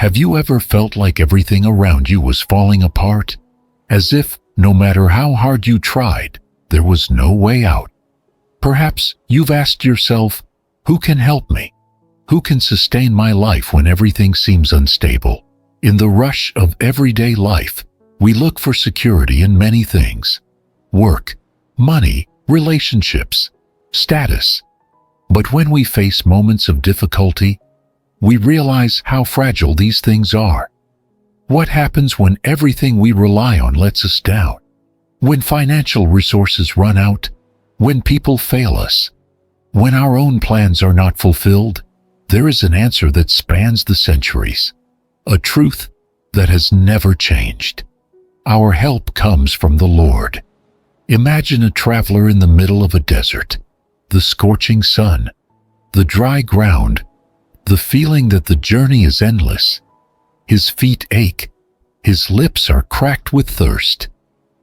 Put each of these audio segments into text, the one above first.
Have you ever felt like everything around you was falling apart? As if, no matter how hard you tried, there was no way out. Perhaps you've asked yourself, who can help me? Who can sustain my life when everything seems unstable? In the rush of everyday life, we look for security in many things: work, money, relationships, status. But when we face moments of difficulty, we realize how fragile these things are. What happens when everything we rely on lets us down? When financial resources run out? When people fail us? When our own plans are not fulfilled? There is an answer that spans the centuries, a truth that has never changed. Our help comes from the Lord. Imagine a traveler in the middle of a desert, the scorching sun, the dry ground, the feeling that the journey is endless. His feet ache, his lips are cracked with thirst,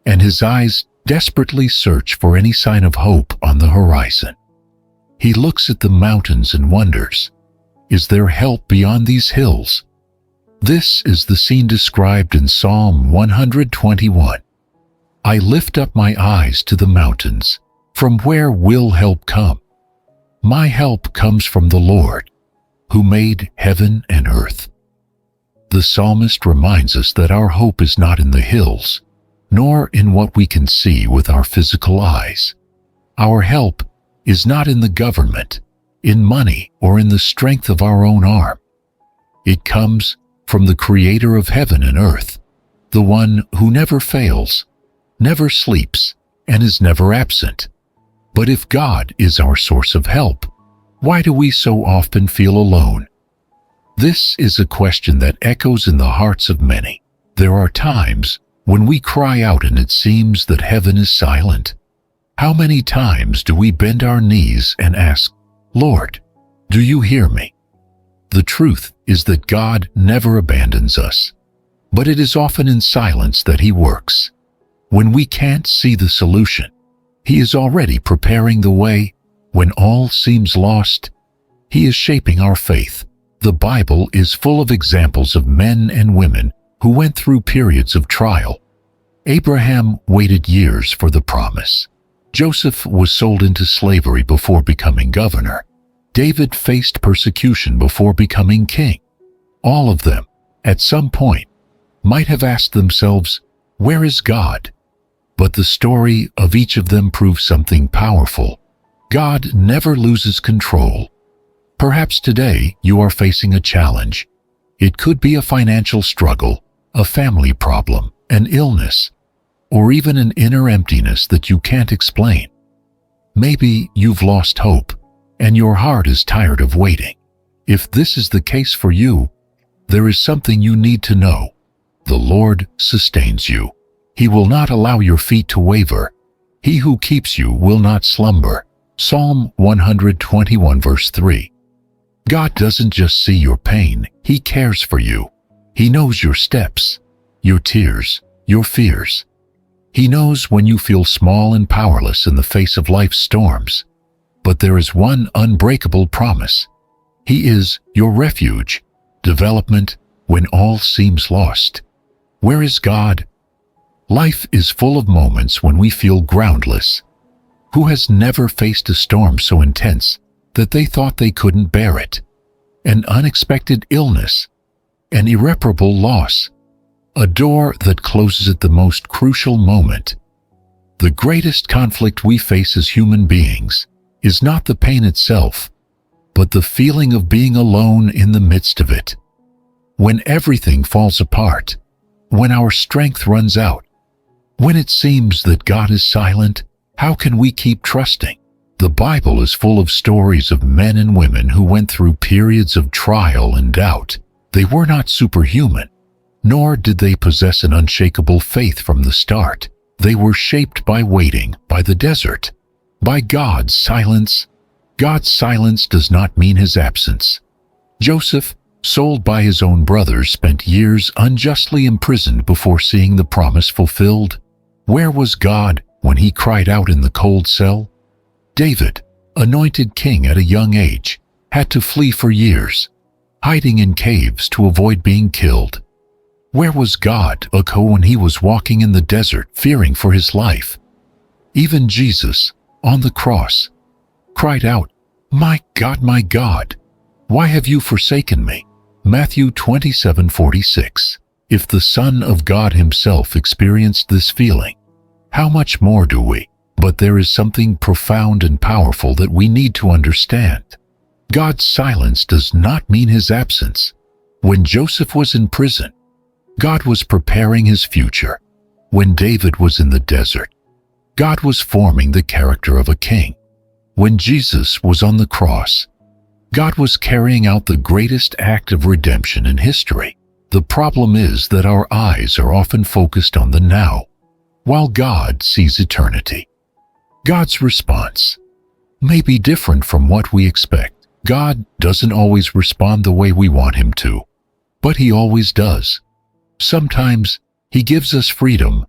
and his eyes desperately search for any sign of hope on the horizon. He looks at the mountains and wonders, is there help beyond these hills? This is the scene described in Psalm 121. I lift up my eyes to the mountains. From where will help come? My help comes from the Lord, who made heaven and earth. The psalmist reminds us that our hope is not in the hills, nor in what we can see with our physical eyes. Our help is not in the government, in money, or in the strength of our own arm. It comes from the Creator of heaven and earth, the one who never fails, never sleeps, and is never absent. But if God is our source of help, why do we so often feel alone? This is a question that echoes in the hearts of many. There are times when we cry out and it seems that heaven is silent. How many times do we bend our knees and ask, Lord, do you hear me? The truth is that God never abandons us, but it is often in silence that He works. When we can't see the solution, He is already preparing the way. When all seems lost, He is shaping our faith. The Bible is full of examples of men and women who went through periods of trial. Abraham waited years for the promise. Joseph was sold into slavery before becoming governor. David faced persecution before becoming king. All of them, at some point, might have asked themselves, where is God? But the story of each of them proves something powerful. God never loses control. Perhaps today you are facing a challenge. It could be a financial struggle, a family problem, an illness, or even an inner emptiness that you can't explain. Maybe you've lost hope, and your heart is tired of waiting. If this is the case for you, there is something you need to know. The Lord sustains you. He will not allow your feet to waver. He who keeps you will not slumber. Psalm 121 verse 3. God doesn't just see your pain, He cares for you. He knows your steps, your tears, your fears. He knows when you feel small and powerless in the face of life's storms. But there is one unbreakable promise. He is your refuge, development when all seems lost. Where is God? Life is full of moments when we feel groundless. Who has never faced a storm so intense that they thought they couldn't bear it? An unexpected illness, an irreparable loss, a door that closes at the most crucial moment. The greatest conflict we face as human beings is not the pain itself, but the feeling of being alone in the midst of it. When everything falls apart, when our strength runs out, when it seems that God is silent, how can we keep trusting? The Bible is full of stories of men and women who went through periods of trial and doubt. They were not superhuman, nor did they possess an unshakable faith from the start. They were shaped by waiting, by the desert, by God's silence. God's silence does not mean His absence. Joseph, sold by his own brothers, spent years unjustly imprisoned before seeing the promise fulfilled. Where was God when he cried out in the cold cell? David, anointed king at a young age, had to flee for years. hiding in caves to avoid being killed. Where was God when he was walking in the desert fearing for his life? Even Jesus, on the cross, cried out, my God, why have you forsaken me?" Matthew 27:46. If the Son of God himself experienced this feeling, how much more do we? But there is something profound and powerful that we need to understand. God's silence does not mean his absence. When Joseph was in prison, God was preparing his future. When David was in the desert, God was forming the character of a king. When Jesus was on the cross, God was carrying out the greatest act of redemption in history. The problem is that our eyes are often focused on the now, while God sees eternity. God's response may be different from what we expect. God doesn't always respond the way we want him to, but he always does. Sometimes he gives us freedom